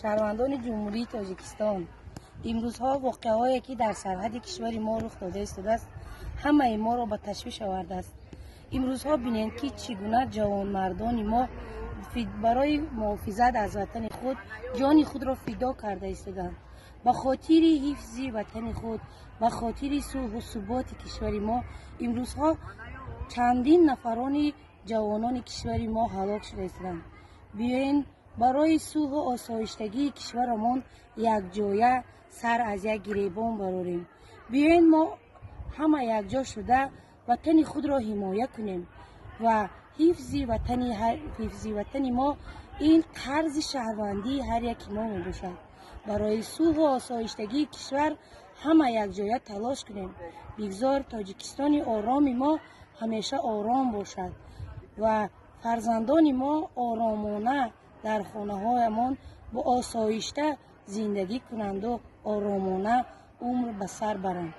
شهروندان جمهوری تاجیکستان، امروزها واقعه‌هایی که در سرحد کشور ما رخ داده است همه ما را به تشویش آورده است. امروزها بینید که چگونه جوانمردان ما برای محافظت از وطن خود جان خود را فدا کرده ایستادند. به خاطر حفظ وطن خود، به خاطر صلح و ثبات کشور ما، امروزها چندین نفران جوانان کشور ما هلاک شده ایستادند. بیاین برای صلح و آسایشتگی کشورمان یک جایه سر از یک گریبان براریم. بیاین ما همه یک جا شده وطن خود را حمایت کنیم و حفظ وطن ما این قرض شهروندی هر یک ما می باشد. برای صلح و آسایشتگی کشور همه یک جایه تلاش کنیم. بگذار تاجیکستان آرام ما همیشه آرام باشد و فرزندان ما آرامانه در خانه هایمان با آسایشته زندگی کنند و آرامانه عمر به سر برند.